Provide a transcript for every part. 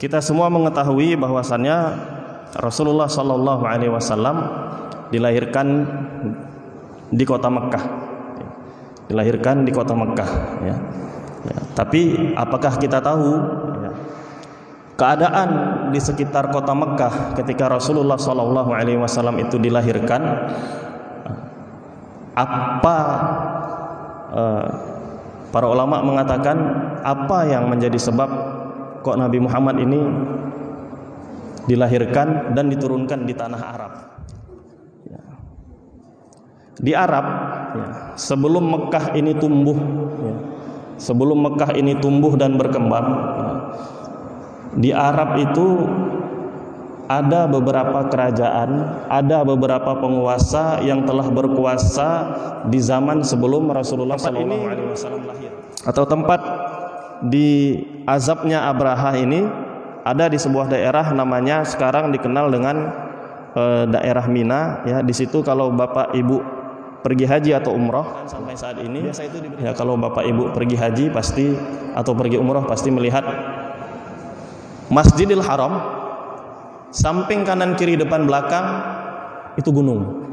Kita semua mengetahui bahwasannya Rasulullah Shallallahu Alaihi Wasallam dilahirkan di kota Mekah, dilahirkan di kota Mekah. Ya. Tapi apakah kita tahu keadaan di sekitar kota Mekah ketika Rasulullah Shallallahu Alaihi Wasallam itu dilahirkan? Apa para ulama mengatakan apa yang menjadi sebab kok Nabi Muhammad ini dilahirkan dan diturunkan di tanah Arab? Di Arab, sebelum Mekah ini tumbuh, sebelum Mekah ini tumbuh dan berkembang, di Arab itu ada beberapa kerajaan, ada beberapa penguasa yang telah berkuasa di zaman sebelum Rasulullah SAW lahir. Atau tempat di azabnya Abraha ini ada di sebuah daerah namanya sekarang dikenal dengan daerah Mina. Ya, di situ kalau bapak ibu pergi haji atau umroh sampai saat ini, ya kalau bapak ibu pergi haji pasti atau pergi umroh pasti melihat Masjidil Haram, samping kanan kiri depan belakang itu gunung.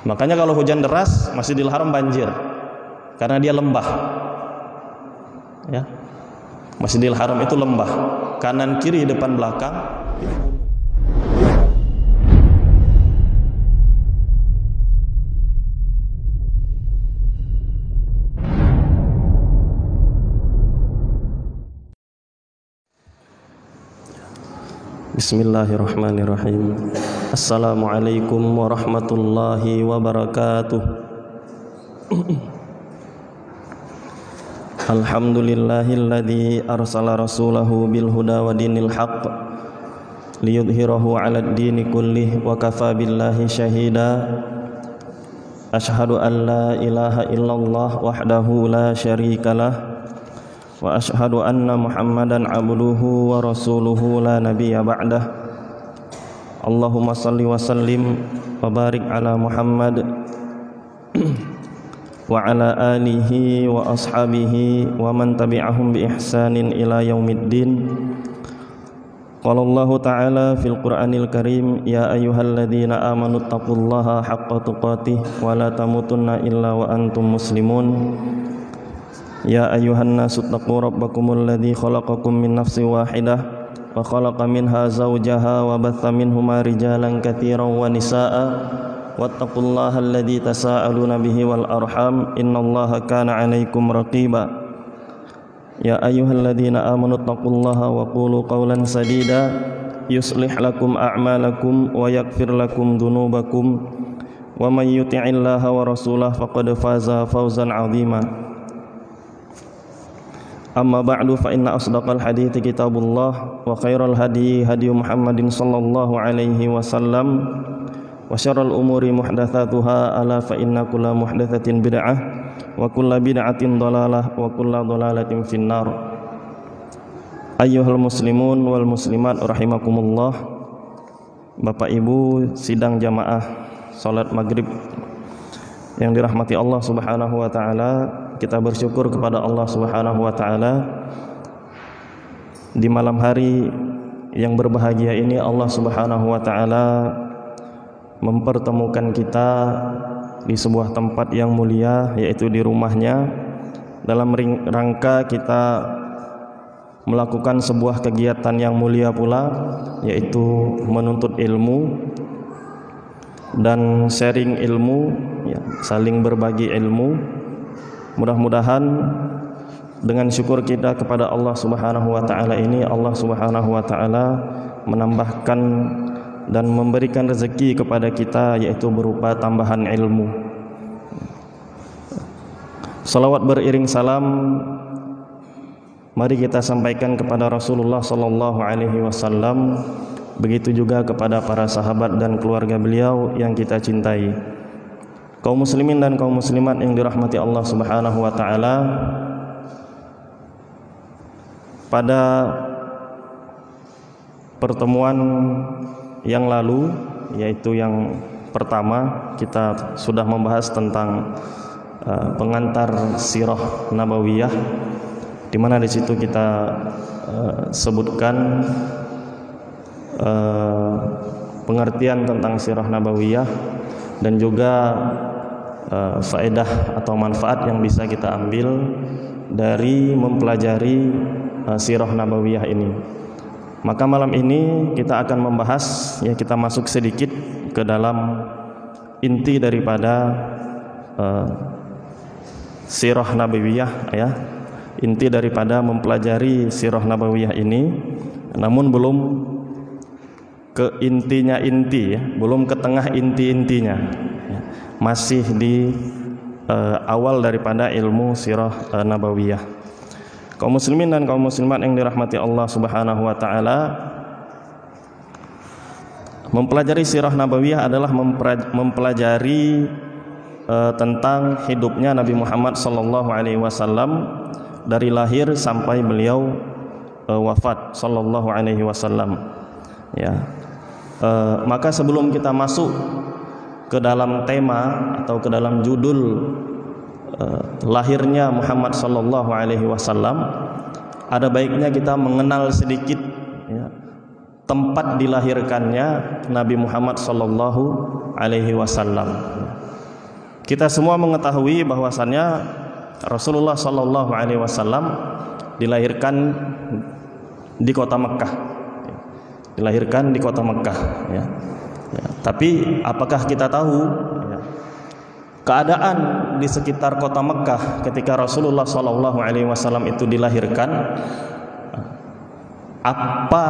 Makanya kalau hujan deras Masjidil Haram banjir karena dia lembah. Ya, Masjidil Haram itu lembah, kanan kiri depan belakang. Bismillahirrahmanirrahim. Assalamualaikum warahmatullahi wabarakatuh. Alhamdulillahilladzi arsala rasulahu bil huda wa dinil haqq liyudhhirahu 'alad dini kullih wa kafa billahi syahida. Asyhadu an la ilaha illallah wahdahu la syarikalah wa asyhadu anna Muhammadan abduhu wa rasuluhu la nabiyya ba'dah. Allahumma salli wa sallim wa barik ala Muhammad wa ala alihi wa ashabihi wa man tabi'ahum bi ihsanin ila yaumiddin. Qala Allah ta'ala fil Qur'anil Karim, ya ayyuhalladzina amanu taqullaha haqqa tuqatih wa la tamutunna illa wa antum muslimun. Ya ayyuhan nasu taqu rabbakumul ladzi khalaqakum min nafsin wahidah wa khalaqa minha zawjaha wa batha minhuma rijalan katsiran wa nisaa'a wattaqullaha alladzi tasaaluna bihi wal arham innallaha kana 'alaikum raqiba. Ya ayyuhalladzina amanu taqullaha wa qulu qawlan sadida yuslih lakum a'malakum wa yaghfir lakum dhunubakum wa may yuti'illaha wa rasulahu faqad faza fawzan 'azima. Amma ba'du, fa inna asdaqal hadithi kitabullah wa khairal hadi hadi Muhammadin sallallahu alaihi wasallam wa syarrul umuri muhdatsatuha ala fa inna kulla muhdatsatin bid'ah wa kulla bid'atin dhalalah wa kulla dhalalatin finnar. Ayyuhal muslimun wal muslimat rahimakumullah. Bapak Ibu sidang jamaah salat maghrib yang dirahmati Allah Subhanahu wa taala, kita bersyukur kepada Allah Subhanahu wa taala di malam hari yang berbahagia ini. Allah Subhanahu wa taala mempertemukan kita di sebuah tempat yang mulia, yaitu di rumahnya, dalam rangka kita melakukan sebuah kegiatan yang mulia pula, yaitu menuntut ilmu dan sharing ilmu, ya, saling berbagi ilmu. Mudah-mudahan dengan syukur kita kepada Allah Subhanahu wa taala ini, Allah Subhanahu wa taala menambahkan dan memberikan rezeki kepada kita, yaitu berupa tambahan ilmu. Salawat beriring salam mari kita sampaikan kepada Rasulullah sallallahu alaihi wasallam, begitu juga kepada para sahabat dan keluarga beliau yang kita cintai. Kaum muslimin dan kaum muslimat yang dirahmati Allah Subhanahu wa taala, pada pertemuan yang lalu, yaitu yang pertama, kita sudah membahas tentang pengantar sirah nabawiyah, di mana di situ kita sebutkan pengertian tentang sirah nabawiyah dan juga faedah atau manfaat yang bisa kita ambil dari mempelajari sirah nabawiyah ini. Maka malam ini kita akan membahas, ya, kita masuk sedikit ke dalam inti daripada sirah nabawiyah, ya. Inti daripada mempelajari sirah nabawiyah ini, namun belum ke intinya inti, ya, belum ke tengah inti-intinya, ya. Masih di awal daripada ilmu sirah nabawiyah. Kaum muslimin dan kaum muslimat yang dirahmati Allah Subhanahu wa taala, mempelajari sirah nabawiyah adalah mempelajari tentang hidupnya Nabi Muhammad sallallahu alaihi wasallam dari lahir sampai beliau wafat sallallahu alaihi wasallam, ya. Maka sebelum kita masuk ke dalam tema atau ke dalam judul lahirnya Muhammad sallallahu alaihi wasallam, ada baiknya kita mengenal sedikit, ya, tempat dilahirkannya Nabi Muhammad sallallahu alaihi wasallam. Kita semua mengetahui bahwasannya Rasulullah sallallahu alaihi wasallam dilahirkan di kota Mekkah. Dilahirkan di kota Mekkah, ya. Ya, tapi apakah kita tahu, ya, keadaan di sekitar kota Mekkah ketika Rasulullah sallallahu alaihi wasallam itu dilahirkan? Apa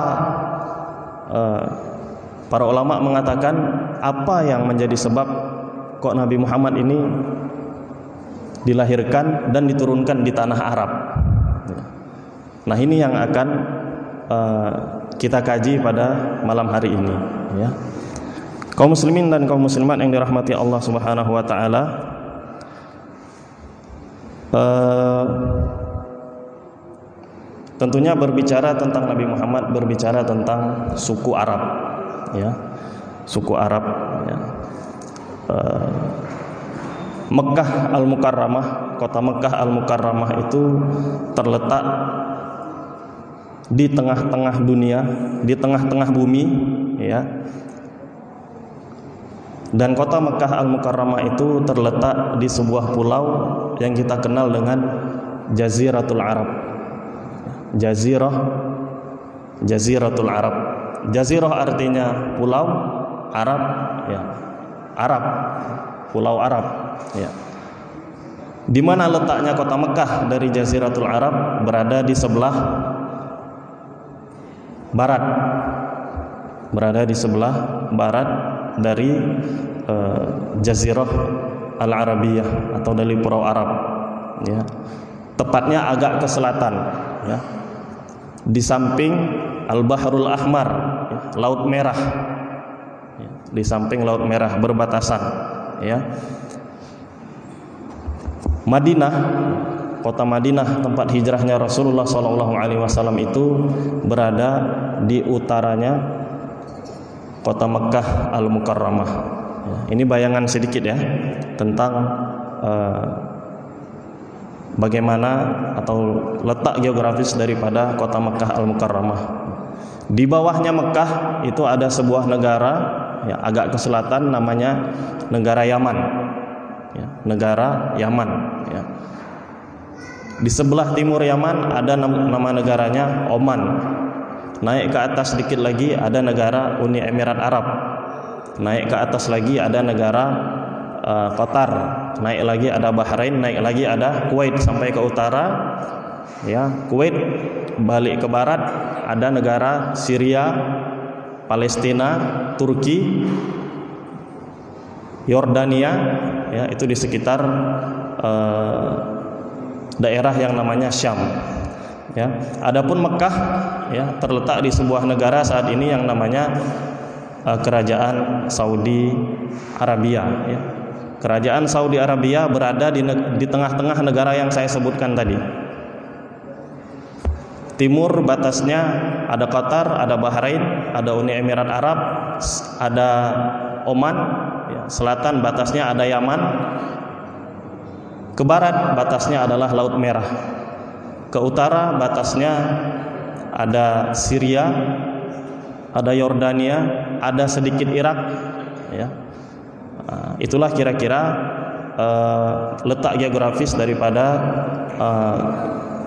para ulama mengatakan apa yang menjadi sebab kok Nabi Muhammad ini dilahirkan dan diturunkan di tanah Arab? Nah, ini yang akan kita kaji pada malam hari ini, ya. Kaum muslimin dan kaum muslimat yang dirahmati Allah Subhanahu wa taala, tentunya berbicara tentang Nabi Muhammad, berbicara tentang suku Arab, ya. Suku Arab, ya. Mekkah Al-Mukarramah, kota Mekkah Al-Mukarramah itu terletak di tengah-tengah dunia, di tengah-tengah bumi, ya. Dan kota Mekkah Al-Mukarramah itu terletak di sebuah pulau yang kita kenal dengan Jaziratul Arab. Jaziratul Arab. Jazirah artinya pulau, Arab, ya. Arab, pulau Arab, ya. Di mana letaknya kota Mekkah dari Jaziratul Arab? Berada di sebelah barat, berada di sebelah barat dari Jazirah Al-Arabiyah atau dari Pulau Arab, ya. Tepatnya agak ke selatan, ya. Di samping Al-Bahrul Ahmar, ya, Laut Merah, ya. Di samping Laut Merah berbatasan, ya. Madinah, kota Madinah tempat hijrahnya Rasulullah SAW itu berada di utaranya kota Mekkah Al-Mukarramah. Ya, ini bayangan sedikit, ya, tentang bagaimana atau letak geografis daripada kota Mekkah Al-Mukarramah. Di bawahnya Mekkah itu ada sebuah negara, ya, agak ke selatan, namanya negara Yaman, ya, negara Yaman, ya. Di sebelah timur Yaman ada nama negaranya Oman. Naik ke atas sedikit lagi ada negara Uni Emirat Arab. Naik ke atas lagi ada negara Qatar. Naik lagi ada Bahrain, naik lagi ada Kuwait sampai ke utara, ya, Kuwait. Balik ke barat ada negara Syria, Palestina, Turki, Yordania, ya, itu di sekitar daerah yang namanya Syam, ya. Adapun Mekkah, ya, terletak di sebuah negara saat ini yang namanya Kerajaan Saudi Arabia, ya. Kerajaan Saudi Arabia berada di tengah-tengah negara yang saya sebutkan tadi. Timur batasnya ada Qatar, ada Bahrain, ada Uni Emirat Arab, ada Oman, ya. Selatan batasnya ada Yaman. Ke barat batasnya adalah Laut Merah. Ke utara batasnya ada Syria, ada Yordania, ada sedikit Irak, ya. Itulah kira-kira letak geografis daripada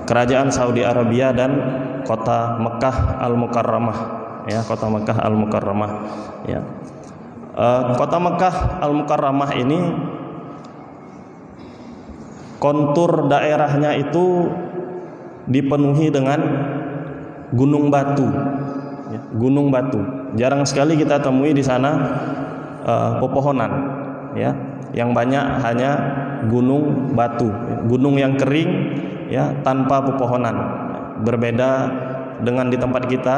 kerajaan Saudi Arabia dan kota Mekah Al-Mukarramah, ya, kota Mekah Al-Mukarramah, ya. Kota Mekah Al-Mukarramah ini kontur daerahnya itu dipenuhi dengan gunung batu, ya, gunung batu. Jarang sekali kita temui di sana pepohonan, ya. Yang banyak hanya gunung batu, gunung yang kering, ya, tanpa pepohonan. Berbeda dengan di tempat kita,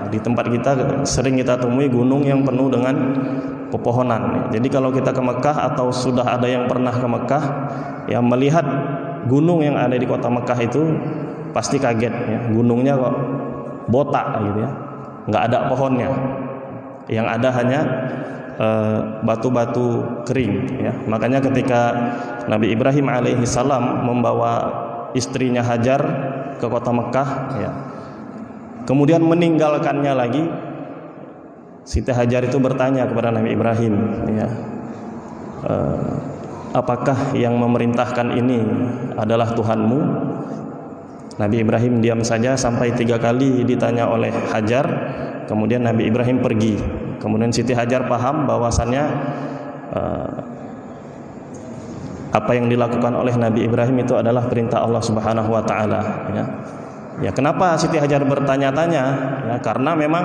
ya, di tempat kita sering kita temui gunung yang penuh dengan pepohonan. Jadi kalau kita ke Mekah atau sudah ada yang pernah ke Mekah, ya, melihat gunung yang ada di kota Mekah itu pasti kaget, ya. Gunungnya kok botak gitu, ya, nggak ada pohonnya. Yang ada hanya batu-batu kering, ya. Makanya ketika Nabi Ibrahim alaihissalam membawa istrinya Hajar ke kota Mekah, ya, kemudian meninggalkannya lagi, Siti Hajar itu bertanya kepada Nabi Ibrahim, ya, apakah yang memerintahkan ini adalah Tuhanmu? Nabi Ibrahim diam saja sampai 3 kali ditanya oleh Hajar. Kemudian Nabi Ibrahim pergi. Kemudian Siti Hajar paham bahwasannya apa yang dilakukan oleh Nabi Ibrahim itu adalah perintah Allah Subhanahu wa taala, ya. Ya, kenapa Siti Hajar bertanya-tanya? Ya, karena memang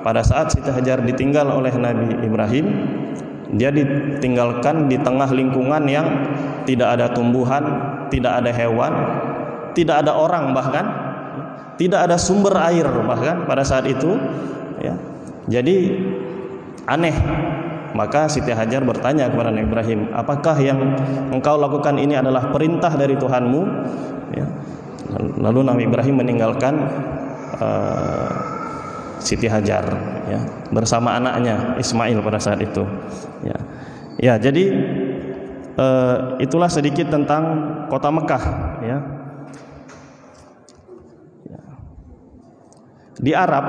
pada saat Siti Hajar ditinggal oleh Nabi Ibrahim, dia ditinggalkan di tengah lingkungan yang tidak ada tumbuhan, tidak ada hewan, tidak ada orang, bahkan tidak ada sumber air bahkan pada saat itu, ya. Jadi aneh. Maka Siti Hajar bertanya kepada Nabi Ibrahim, apakah yang engkau lakukan ini adalah perintah dari Tuhanmu? Ya. Lalu Nabi Ibrahim meninggalkan Siti Hajar, ya, bersama anaknya Ismail pada saat itu, ya. Ya, jadi itulah sedikit tentang kota Mekah, ya. Di Arab,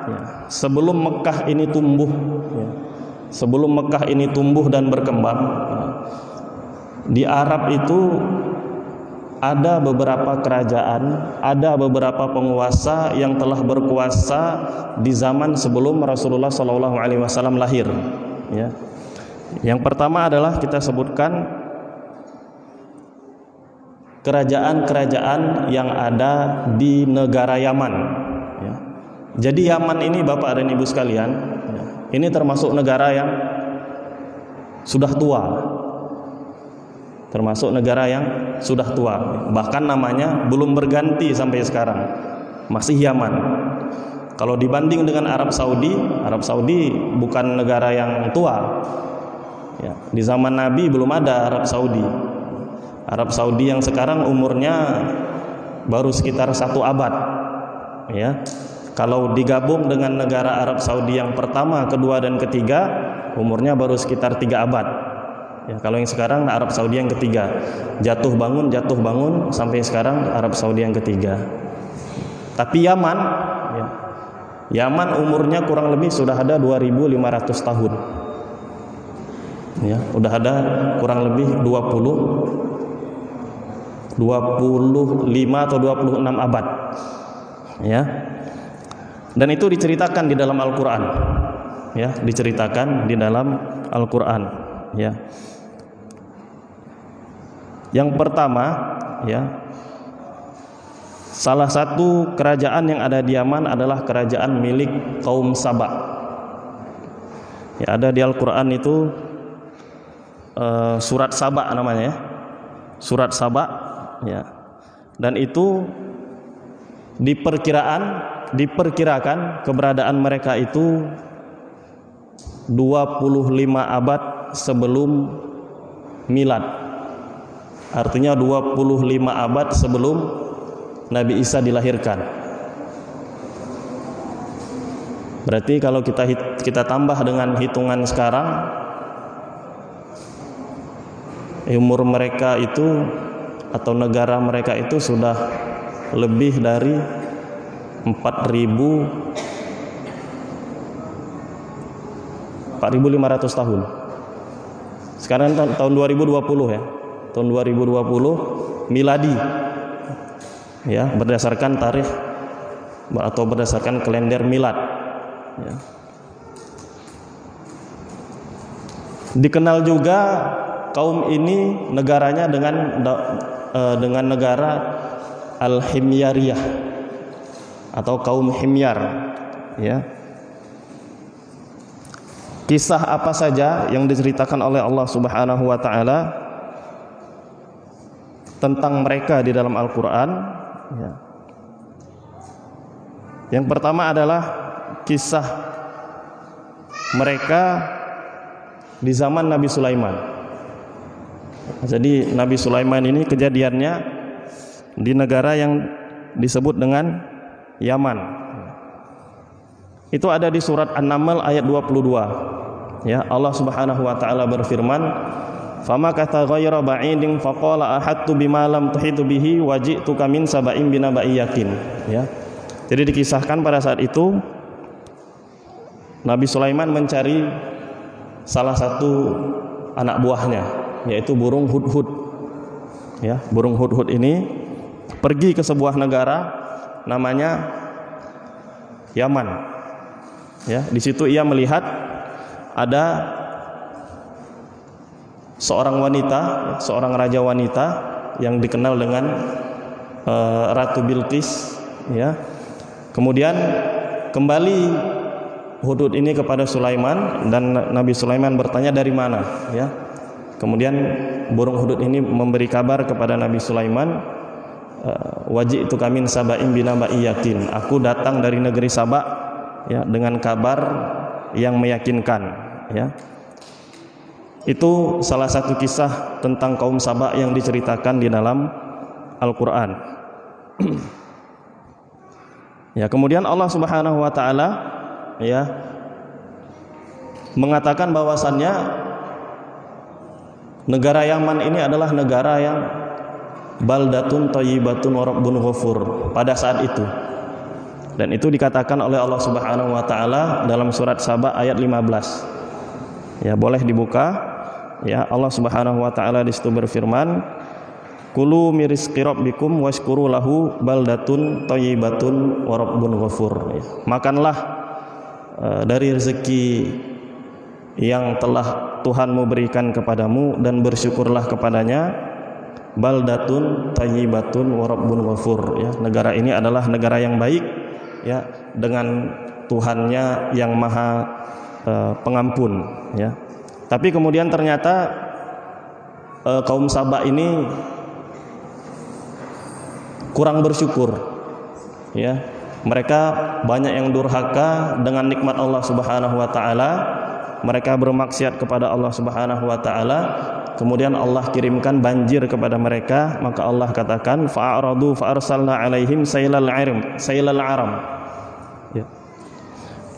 ya, sebelum Mekah ini tumbuh, ya, sebelum Mekah ini tumbuh dan berkembang, ya, di Arab itu ada beberapa kerajaan, ada beberapa penguasa yang telah berkuasa di zaman sebelum Rasulullah SAW lahir, ya. Yang pertama adalah kita sebutkan kerajaan-kerajaan yang ada di negara Yaman, ya. Jadi Yaman ini, Bapak dan Ibu sekalian, ya, ini termasuk negara yang sudah tua. Termasuk negara yang sudah tua, bahkan namanya belum berganti sampai sekarang, masih Yaman. Kalau dibanding dengan Arab Saudi bukan negara yang tua, ya. Di zaman Nabi belum ada Arab Saudi. Arab Saudi yang sekarang umurnya baru sekitar 1 abad, ya. Kalau digabung dengan negara Arab Saudi yang pertama, kedua, dan ketiga, umurnya baru sekitar 3 abad. Ya, kalau yang sekarang Arab Saudi yang ketiga, jatuh bangun sampai sekarang Arab Saudi yang ketiga. Tapi Yaman, ya, Yaman umurnya kurang lebih sudah ada 2.500 tahun. Ya, udah ada kurang lebih 25 atau 26 abad. Ya. Dan itu diceritakan di dalam Al-Qur'an. Ya, diceritakan di dalam Al-Qur'an, ya. Yang pertama, ya, salah satu kerajaan yang ada di Yaman adalah kerajaan milik kaum Saba. Ya, ada di Al-Qur'an itu surat Saba namanya, ya. Surat Saba, ya. Dan itu diperkirakan keberadaan mereka itu 25 abad sebelum milad. Artinya 25 abad sebelum Nabi Isa dilahirkan. Berarti kalau kita tambah dengan hitungan sekarang, umur mereka itu atau negara mereka itu sudah lebih dari 4.500 tahun. Sekarang tahun 2020 ya. Tahun 2020 miladi. Ya, berdasarkan tarikh atau berdasarkan kalender milad. Ya. Dikenal juga kaum ini negaranya dengan negara Al-Himyariyah atau kaum Himyar, ya. Kisah apa saja yang diceritakan oleh Allah Subhanahu wa taala tentang mereka di dalam Al-Qur'an, ya. Yang pertama adalah kisah mereka di zaman Nabi Sulaiman. Jadi Nabi Sulaiman ini kejadiannya di negara yang disebut dengan Yaman. Itu ada di surat An-Naml ayat 22. Ya, Allah Subhanahu wa taala berfirman, "Fama kata ghayra ba'idin faqala ahattu bima lam tuhitu bihi waji'tuka min saba'in binaba'in yakin." Ya. Jadi dikisahkan pada saat itu Nabi Sulaiman mencari salah satu anak buahnya, yaitu burung hudhud. Ya, burung hudhud ini pergi ke sebuah negara namanya Yaman. Ya, di situ ia melihat ada seorang wanita, seorang raja wanita yang dikenal dengan Ratu Bilqis. Ya, kemudian kembali hudhud ini kepada Sulaiman dan Nabi Sulaiman bertanya dari mana. Ya, kemudian burung hudhud ini memberi kabar kepada Nabi Sulaiman, waji'tu kamin saba'in binaba'in yakin. Aku datang dari negeri Saba, ya, dengan kabar yang meyakinkan. Ya, itu salah satu kisah tentang kaum Saba yang diceritakan di dalam Al-Quran. Ya, kemudian Allah Subhanahu wa taala, ya, mengatakan bahwasannya negara Yaman ini adalah negara yang baldatun thayyibatun wa rabbun ghafur pada saat itu. Dan itu dikatakan oleh Allah Subhanahu wa taala dalam surat Saba ayat 15. Ya, boleh dibuka. Ya, Allah Subhanahu wa taala di situ berfirman, "Kulu mirizqi rabbikum washkuru lahu baldatun thayyibatun wa rabbun ghafur." Ya, makanlah dari rezeki yang telah Tuhanmu berikan kepadamu dan bersyukurlah kepadanya. Baldatun thayyibatun wa rabbun ghafur. Ya, negara ini adalah negara yang baik, ya, dengan Tuhannya yang maha pengampun. Ya, tapi kemudian ternyata kaum Saba ini kurang bersyukur. Ya, mereka banyak yang durhaka dengan nikmat Allah Subhanahu wa taala. Mereka bermaksiat kepada Allah Subhanahu wa taala. Kemudian Allah kirimkan banjir kepada mereka, maka Allah katakan fa'aradu fa'arsalna 'alaihim sailal aram. Ya.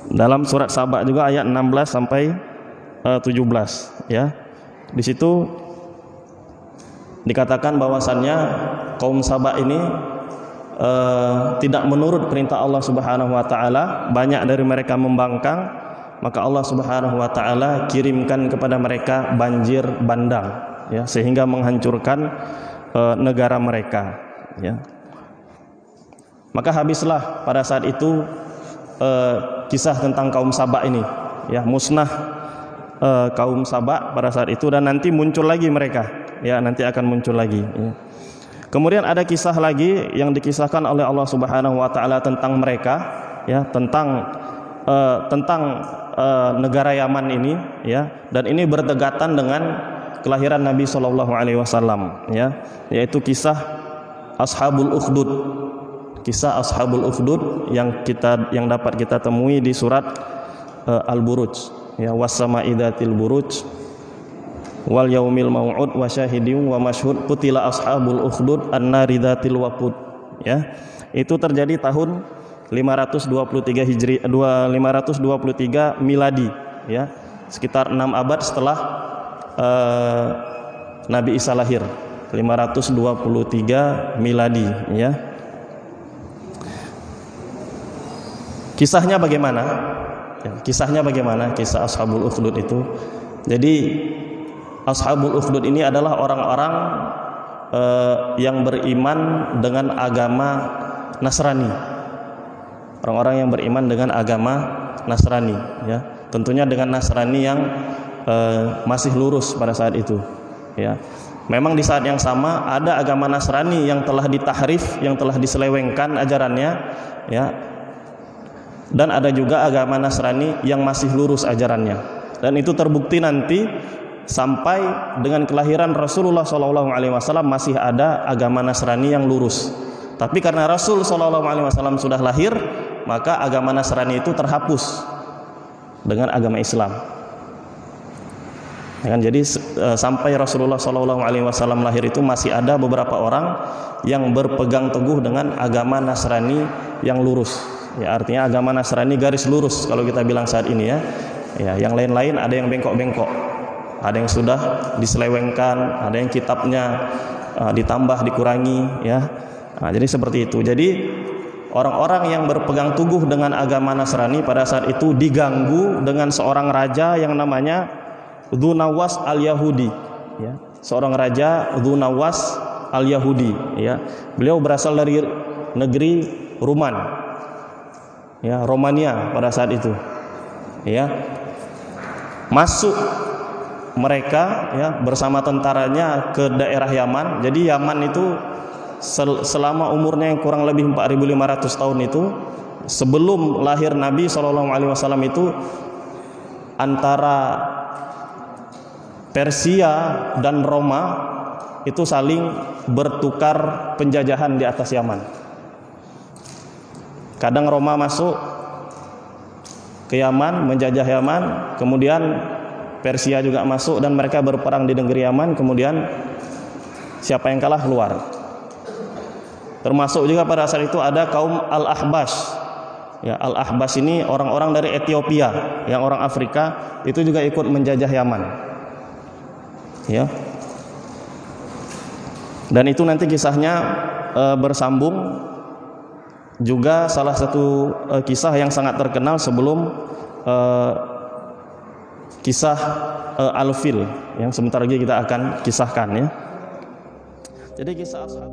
Dalam surat Saba juga ayat 16 sampai 17, ya. Di situ dikatakan bahwasannya kaum Saba ini tidak menurut perintah Allah Subhanahu wa taala, banyak dari mereka membangkang. Maka Allah Subhanahu wa taala kirimkan kepada mereka banjir bandang, ya, sehingga menghancurkan negara mereka. Ya. Maka habislah pada saat itu kisah tentang kaum Saba ini. Ya, musnah kaum Saba pada saat itu, dan nanti muncul lagi mereka. Ya, nanti akan muncul lagi. Ya. Kemudian ada kisah lagi yang dikisahkan oleh Allah Subhanahu wa taala tentang mereka, ya, tentang negara Yaman ini, ya, dan ini berdekatan dengan kelahiran Nabi Shallallahu Alaihi Wasallam, ya, yaitu kisah Ashabul Ukhdud, kisah Ashabul Ukhdud yang dapat kita temui di surat Al-Buruj, ya, was-sama'i dzatil buruj wal yaumil mau'ud wa syahidin wa mashhud qutila ashabul ukhdud an-nari dzatil waqud. Ya, itu terjadi tahun 523 Hijri, 523 miladi, ya, sekitar 6 abad setelah Nabi Isa lahir, 523 miladi, ya. Kisahnya bagaimana? Kisahnya bagaimana? Kisah Ashabul Ukhdud itu. Jadi Ashabul Ukhdud ini adalah orang-orang yang beriman dengan agama Nasrani. Orang-orang yang beriman dengan agama Nasrani, ya. Tentunya dengan Nasrani yang masih lurus pada saat itu, ya. Memang di saat yang sama ada agama Nasrani yang telah ditahrif, yang telah diselewengkan ajarannya, ya. Dan ada juga agama Nasrani yang masih lurus ajarannya. Dan itu terbukti nanti sampai dengan kelahiran Rasulullah SAW masih ada agama Nasrani yang lurus. Tapi karena Rasul SAW sudah lahir, maka agama Nasrani itu terhapus dengan agama Islam. Ya kan, jadi sampai Rasulullah SAW lahir itu masih ada beberapa orang yang berpegang teguh dengan agama Nasrani yang lurus. Ya, artinya agama Nasrani garis lurus kalau kita bilang saat ini, ya. Ya, yang lain-lain ada yang bengkok-bengkok, ada yang sudah diselewengkan, ada yang kitabnya ditambah dikurangi, ya. Nah, jadi seperti itu. Jadi orang-orang yang berpegang teguh dengan agama Nasrani pada saat itu diganggu dengan seorang raja yang namanya Dzunawas al-Yahudi, ya. Seorang raja Dzunawas al-Yahudi, ya. Beliau berasal dari negeri Ruman, ya, Romania pada saat itu, ya. Masuk mereka, ya, bersama tentaranya ke daerah Yaman. Jadi Yaman itu selama umurnya yang kurang lebih 4.500 tahun itu, sebelum lahir Nabi SAW itu, antara Persia dan Roma itu saling bertukar penjajahan di atas Yaman. Kadang Roma masuk ke Yaman, menjajah Yaman, kemudian Persia juga masuk dan mereka berperang di negeri Yaman, kemudian siapa yang kalah keluar. Termasuk juga pada saat itu ada kaum Al-Ahbas. Ya, Al-Ahbas ini orang-orang dari Ethiopia, yang orang Afrika, itu juga ikut menjajah Yaman. Ya. Dan itu nanti kisahnya bersambung. Juga salah satu kisah yang sangat terkenal sebelum kisah Al-Fil yang sebentar lagi kita akan kisahkan, ya. Jadi kisah ashab